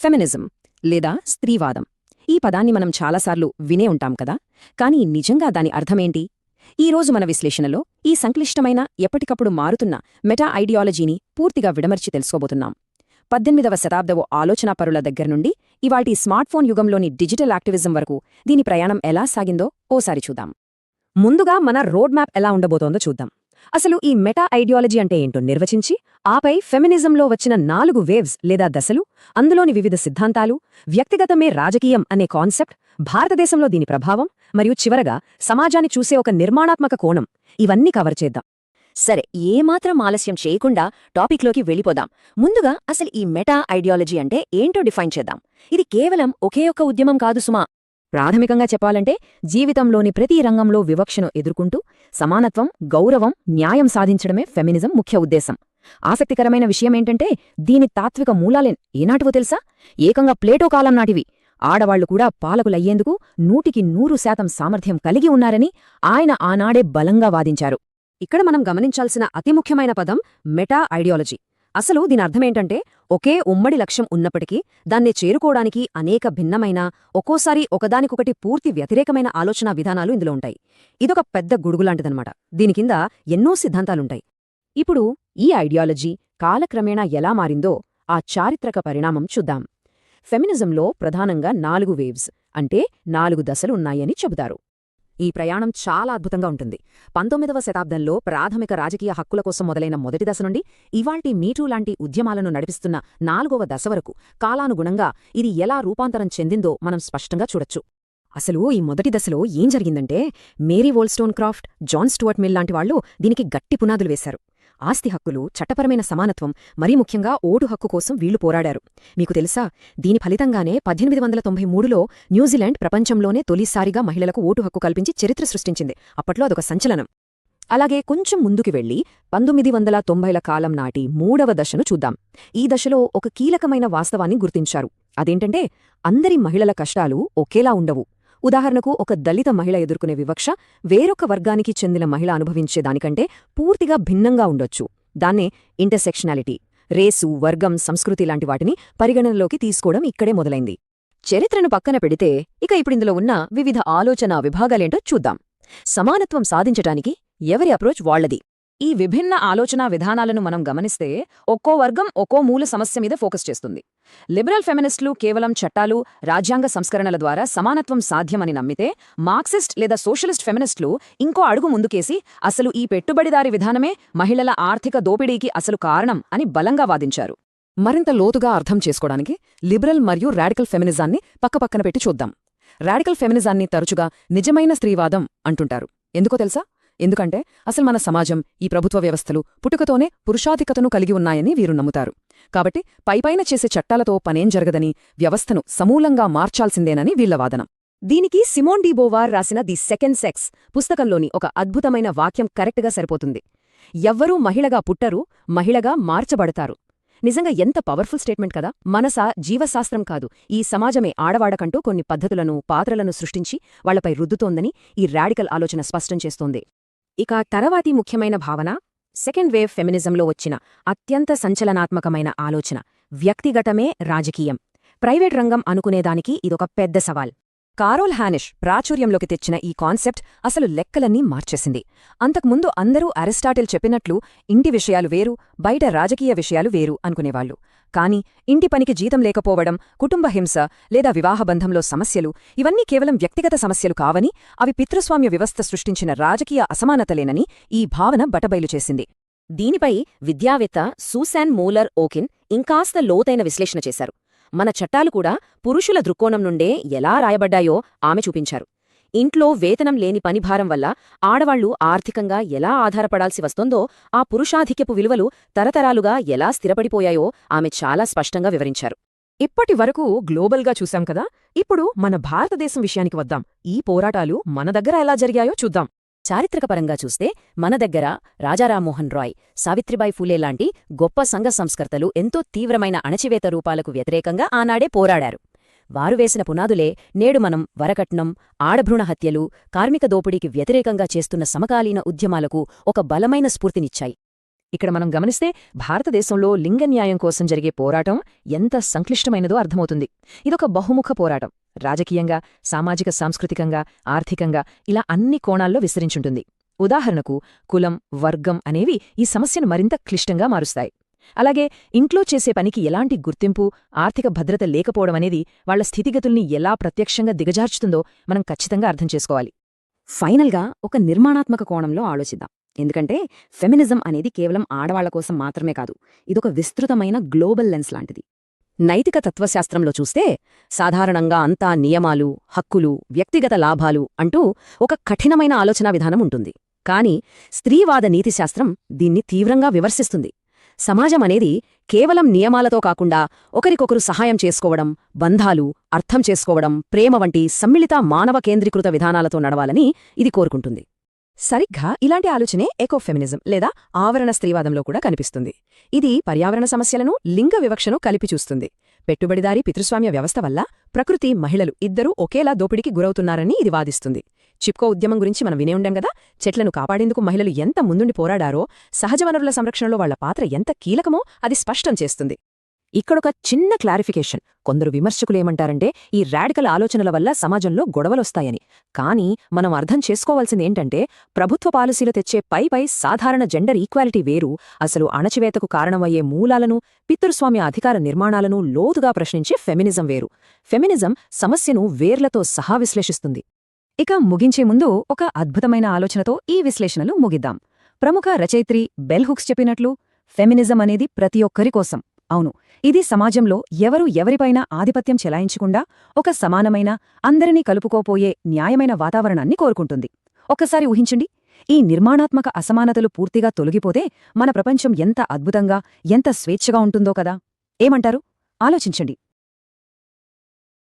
Feminism లేదా స్త్రీవాదం ఈ పదాన్ని మనం చాలాసార్లు వినే ఉంటాం కదా, కానీ నిజంగా దాని అర్థమేంటి? ఈరోజు మన విశ్లేషణలో ఈ సంక్లిష్టమైన ఎప్పటికప్పుడు మారుతున్న మెటా ఐడియాలజీని పూర్తిగా విడమర్చి తెలుసుకోబోతున్నాం. 18వ శతాబ్దపు ఆలోచనాపరుల దగ్గర్నుండి ఇవాటి స్మార్ట్ఫోన్ యుగంలోని డిజిటల్ యాక్టివిజం వరకు దీని ప్రయాణం ఎలా సాగిందో ఓసారి చూద్దాం. ముందుగా మన రోడ్ మ్యాప్ ఎలా ఉండబోతోందో చూద్దాం. అసలు ఈ మెటా ఐడియాలజీ అంటే ఏంటో నిర్వచించి, ఆపై ఫెమినిజంలో వచ్చిన 4 వేవ్స్ లేదా దశలు, అందులోని వివిధ సిద్ధాంతాలు, వ్యక్తిగతమే రాజకీయం అనే కాన్సెప్ట్, భారతదేశంలో దీని ప్రభావం, మరియు చివరగా సమాజాన్ని చూసే ఒక నిర్మాణాత్మక కోణం, ఇవన్నీ కవర్ చేద్దాం. సరే, ఏమాత్రం ఆలస్యం చేయకుండా టాపిక్లోకి వెళ్ళిపోదాం. ముందుగా అసలు ఈ మెటా ఐడియాలజీ అంటే ఏంటో డిఫైన్ చేద్దాం. ఇది కేవలం ఒకే ఒక్క ఉద్యమం కాదు సుమా. ప్రాథమికంగా చెప్పాలంటే జీవితంలోని ప్రతి రంగంలో వివక్షను ఎదుర్కొంటూ సమానత్వం, గౌరవం, న్యాయం సాధించడమే ఫెమినిజం ముఖ్య ఉద్దేశం. ఆసక్తికరమైన విషయమేంటంటే దీని తాత్విక మూలాలేం ఏనాటివో తెలుసా? ఏకంగా ప్లేటో కాలం నాటివి. ఆడవాళ్లు కూడా పాలకులయ్యేందుకు 100% సామర్థ్యం కలిగి ఉన్నారని ఆయన ఆనాడే బలంగా వాదించారు. ఇక్కడ మనం గమనించాల్సిన అతి ముఖ్యమైన పదం మెటా ఐడియాలజీ. అసలు దీని అర్థమేంటంటే ఒకే ఉమ్మడి లక్ష్యం ఉన్నప్పటికీ దాన్ని చేరుకోవడానికి అనేక భిన్నమైన, ఒక్కోసారి ఒకదానికొకటి పూర్తి వ్యతిరేకమైన ఆలోచనా విధానాలు ఇందులో ఉంటాయి. ఇదొక పెద్ద గుడుగులాంటిదన్నమాట. దీని కింద ఎన్నో సిద్ధాంతాలుంటాయి. ఇప్పుడు ఈ ఐడియాలజీ కాలక్రమేణా ఎలా మారిందో ఆ చారిత్రక పరిణామం చూద్దాం. ఫెమినిజంలో ప్రధానంగా 4 వేవ్స్ అంటే 4 దశలు ఉన్నాయని చెబుతారు. ఈ ప్రయాణం చాలా అద్భుతంగా ఉంటుంది. 19వ శతాబ్దంలో ప్రాథమిక రాజకీయ హక్కుల కోసం మొదలైన మొదటి దశ నుండి ఇవాల్టి మీటూ లాంటి ఉద్యమాలను నడిపిస్తున్న 4వ దశ వరకు కాలానుగుణంగా ఇది ఎలా రూపాంతరం చెందిందో మనం స్పష్టంగా చూడొచ్చు. అసలు ఈ మొదటి దశలో ఏం జరిగిందంటే, మేరీ వోల్స్టోన్క్రాఫ్ట్, జాన్ స్టూవర్ట్ మిల్ లాంటి వాళ్లు దీనికి గట్టి పునాదులు వేశారు. ఆస్తి హక్కులు, చట్టపరమైన సమానత్వం, మరీ ముఖ్యంగా ఓటు హక్కు కోసం వీళ్లు పోరాడారు. మీకు తెలుసా, దీని ఫలితంగానే 1893లో న్యూజిలాండ్ ప్రపంచంలోనే తొలిసారిగా మహిళలకు ఓటు హక్కు కల్పించి చరిత్ర సృష్టించింది. అప్పట్లో అదొక సంచలనం. అలాగే కొంచెం ముందుకు వెళ్లి 1990ల కాలం నాటి 3వ దశను చూద్దాం. ఈ దశలో ఒక కీలకమైన వాస్తవాన్ని గుర్తించారు. అదేంటంటే, అందరి మహిళల కష్టాలు ఒకేలా ఉండవు. ఉదాహరణకు, ఒక దళిత మహిళ ఎదుర్కొనే వివక్ష వేరొక వర్గానికి చెందిన మహిళ అనుభవించేదానికంటే పూర్తిగా భిన్నంగా ఉండొచ్చు. దాన్నే ఇంటర్సెక్షనాలిటీ, రేసు, వర్గం, సంస్కృతి లాంటి వాటిని పరిగణనలోకి తీసుకోవడం ఇక్కడే మొదలైంది. చరిత్రను పక్కన పెడితే ఇక ఇప్పుడిందులో ఉన్న వివిధ ఆలోచనా విభాగాలేంటో చూద్దాం. సమానత్వం సాధించటానికి ఎవరి అప్రోచ్ వాళ్లది. ఈ విభిన్న ఆలోచనా విధానాలను మనం గమనిస్తే ఒక్కో వర్గం ఒక్కో మూల సమస్య మీద ఫోకస్ చేస్తుంది. లిబరల్ ఫెమినిస్టులు కేవలం చట్టాలు, రాజ్యాంగ సంస్కరణల ద్వారా సమానత్వం సాధ్యమని నమ్మితే, మార్క్సిస్ట్ లేదా సోషలిస్ట్ ఫెమినిస్టులు ఇంకో అడుగు ముందుకేసి అసలు ఈ పెట్టుబడిదారీ విధానమే మహిళల ఆర్థిక దోపిడీకి అసలు కారణం అని బలంగా వాదించారు. మరింత లోతుగా అర్థం చేసుకోవడానికి లిబరల్ మరియు రాడికల్ ఫెమినిజాన్ని పక్కపక్కన పెట్టి చూద్దాం. రాడికల్ ఫెమినిజాన్ని తరచుగా నిజమైన స్త్రీవాదం అంటుంటారు. ఎందుకో తెలుసా? ఎందుకంటే అసలు మన సమాజం, ఈ ప్రభుత్వ వ్యవస్థలు పుట్టుకతోనే పురుషాధికతను కలిగి ఉన్నాయని వీరు నమ్ముతారు. కాబట్టి పైపైన చేసే చట్టాలతో పనేం జరగదని, వ్యవస్థను సమూలంగా మార్చాల్సిందేనని వీళ్ల వాదన. దీనికి సిమోన్ డి బోవార్ రాసిన ది సెకండ్ సెక్స్ పుస్తకంలోని ఒక అద్భుతమైన వాక్యం కరెక్ట్గా సరిపోతుంది. ఎవ్వరూ మహిళగా పుట్టరు, మహిళగా మార్చబడతారు. నిజంగా ఎంత పవర్ఫుల్ స్టేట్మెంట్ కదా! మనస జీవశాస్త్రం కాదు, ఈ సమాజమే ఆడవాడకంటూ కొన్ని పద్ధతులను, పాత్రలను సృష్టించి వాళ్లపై రుద్దుతోందని ఈ రాడికల్ ఆలోచన స్పష్టం చేస్తోంది. ఇక తర్వాతి ముఖ్యమైన భావన, సెకండ్ వేవ్ ఫెమినిజంలో వచ్చిన అత్యంత సంచలనాత్మకమైన ఆలోచన, వ్యక్తిగతమే రాజకీయం. ప్రైవేట్ రంగం అనుకునేదానికి ఇదొక పెద్ద సవాల్. కారోల్ హానిష్ ప్రాచుర్యంలోకి తెచ్చిన ఈ కాన్సెప్ట్ అసలు లెక్కలన్నీ మార్చేసింది. అంతకుముందు అందరూ అరిస్టాటిల్ చెప్పినట్లు ఇంటి విషయాలు వేరు, బయట రాజకీయ విషయాలు వేరు అనుకునేవాళ్లు. కాని ఇంటి పనికి జీతం లేకపోవడం, కుటుంబ హింస లేదా వివాహబంధంలో సమస్యలు, ఇవన్నీ కేవలం వ్యక్తిగత సమస్యలు కావని, అవి పితృస్వామ్య వ్యవస్థ సృష్టించిన రాజకీయ అసమానతలేనని ఈ భావన బటబయలు చేసింది. దీనిపై విద్యావేత్త సూసాన్ మూలర్ ఓకిన్ ఇంకాస్త లోతైన విశ్లేషణ చేశారు. మన చట్టాలు కూడా పురుషుల దృక్కోణం నుండే ఎలా రాయబడ్డాయో ఆమె చూపించారు. ఇంట్లో వేతనం లేని పనిభారం వల్ల ఆడవాళ్లు ఆర్థికంగా ఎలా ఆధారపడాల్సి వస్తోందో, ఆ పురుషాధిక్యపు విలువలు తరతరాలుగా ఎలా స్థిరపడిపోయాయో ఆమె చాలా స్పష్టంగా వివరించారు. ఇప్పటి వరకు గ్లోబల్గా చూశాం కదా, ఇప్పుడు మన భారతదేశం విషయానికి వద్దాం. ఈ పోరాటాలు మన దగ్గర ఎలా జరిగాయో చూద్దాం. చారిత్రకపరంగా చూస్తే మన దగ్గర రాజా రామ్మోహన్ రాయ్, సావిత్రిబాయి ఫూలే లాంటి గొప్ప సంఘ సంస్కర్తలు ఎంతో తీవ్రమైన అణచివేత రూపాలకు వ్యతిరేకంగా ఆనాడే పోరాడారు. వారు వేసిన పునాదులే నేడు మనం వరకట్నం, ఆడభ్రూణ హత్యలు, కార్మిక దోపిడీకి వ్యతిరేకంగా చేస్తున్న సమకాలీన ఉద్యమాలకు ఒక బలమైన స్ఫూర్తినిచ్చాయి. ఇక్కడ మనం గమనిస్తే భారతదేశంలో లింగ న్యాయం కోసం జరిగే పోరాటం ఎంత సంక్లిష్టమైనదో అర్థమవుతుంది. ఇదొక బహుముఖ పోరాటం. రాజకీయంగా, సామాజిక సాంస్కృతికంగా, ఆర్థికంగా ఇలా అన్ని కోణాల్లో విస్తరించుంటుంది. ఉదాహరణకు కులం, వర్గం అనేవి ఈ సమస్యను మరింత క్లిష్టంగా మారుస్తాయి. అలాగే ఇంట్లో చేసే పనికి ఎలాంటి గుర్తింపు, ఆర్థిక భద్రత లేకపోవడమనేది వాళ్ల స్థితిగతుల్ని ఎలా ప్రత్యక్షంగా దిగజార్చుతుందో మనం ఖచ్చితంగా అర్థం చేసుకోవాలి. ఫైనల్గా ఒక నిర్మాణాత్మక కోణంలో ఆలోచిద్దాం. ఎందుకంటే ఫెమినిజం అనేది కేవలం ఆడవాళ్ల కోసం మాత్రమే కాదు, ఇదొక విస్తృతమైన గ్లోబల్ లెన్స్ లాంటిది. నైతిక తత్వశాస్త్రంలో చూస్తే సాధారణంగా అంతా నియమాలు, హక్కులు, వ్యక్తిగత లాభాలు అంటూ ఒక కఠినమైన ఆలోచనా విధానం ఉంటుంది. కాని స్త్రీవాద నీతిశాస్త్రం దీన్ని తీవ్రంగా విమర్శిస్తుంది. సమాజమనేది కేవలం నియమాలతో కాకుండా ఒకరికొకరు సహాయం చేసుకోవడం, బంధాలు, అర్థం చేసుకోవడం, ప్రేమ వంటి సమ్మిళిత మానవ కేంద్రీకృత విధానాలతో నడవాలని ఇది కోరుకుంటుంది. సరిగ్గా ఇలాంటి ఆలోచనే ఎకోఫెమినిజం లేదా ఆవరణ స్త్రీవాదంలో కూడా కనిపిస్తుంది. ఇది పర్యావరణ సమస్యలను, లింగ వివక్షను కలిపి చూస్తుంది. పెట్టుబడిదారీ పితృస్వామ్య వ్యవస్థ వల్ల ప్రకృతి, మహిళలు ఇద్దరూ ఒకేలా దోపిడీకి గురవుతున్నారని ఇది వాదిస్తుంది. చిప్కో ఉద్యమం గురించి మనం వినే ఉండం గదా. చెట్లను కాపాడేందుకు మహిళలు ఎంత ముందుండి పోరాడారో, సహజ వనరుల సంరక్షణలో వాళ్ల పాత్ర ఎంత కీలకమో అది స్పష్టం చేస్తుంది. ఇక్కడొక చిన్న క్లారిఫికేషన్. కొందరు విమర్శకులేమంటారంటే ఈ రాడికల్ ఆలోచనల వల్ల సమాజంలో గొడవలొస్తాయని. కానీ మనం అర్థం చేసుకోవాల్సిందేంటంటే ప్రభుత్వ పాలసీలు తెచ్చే పై సాధారణ జెండర్ ఈక్వాలిటీ వేరు, అసలు అణచివేతకు కారణమయ్యే మూలాలను, పితృస్వామ్య అధికార నిర్మాణాలను లోతుగా ప్రశ్నించే ఫెమినిజం వేరు. ఫెమినిజం సమస్యను వేర్లతో సహా విశ్లేషిస్తుంది. ఇక ముగించే ముందు ఒక అద్భుతమైన ఆలోచనతో ఈ విశ్లేషణలు ముగిద్దాం. ప్రముఖ రచయిత్రి బెల్ హుక్స్ చెప్పినట్లు ఫెమినిజం అనేది ప్రతి ఒక్కరి కోసం. అవును, ఇది సమాజంలో ఎవరు ఎవరిపైనా ఆధిపత్యం చెలాయించకుండా ఒక సమానమైన, అందరినీ కలుపుకోపోయే న్యాయమైన వాతావరణాన్ని కోరుకుంటుంది. ఒక్కసారి ఊహించండి, ఈ నిర్మాణాత్మక అసమానతలు పూర్తిగా తొలగిపోతే మన ప్రపంచం ఎంత అద్భుతంగా, ఎంత స్వేచ్ఛగా ఉంటుందో కదా. ఏమంటారు? ఆలోచించండి.